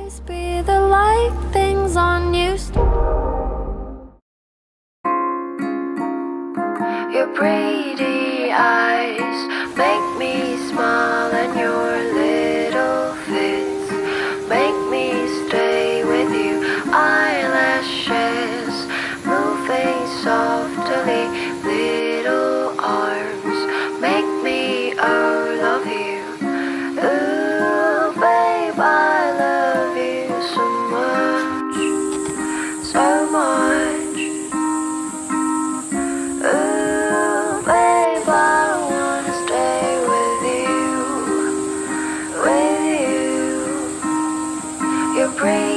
always be the light things unused. Your pretty eyes make me smile, and your little fits make me stay with you. Eyelashes moving softly, little arms make me love you. Ooh, babe, I love you so much, so much. Ooh, babe, I wanna stay with you, with you. You're pretty.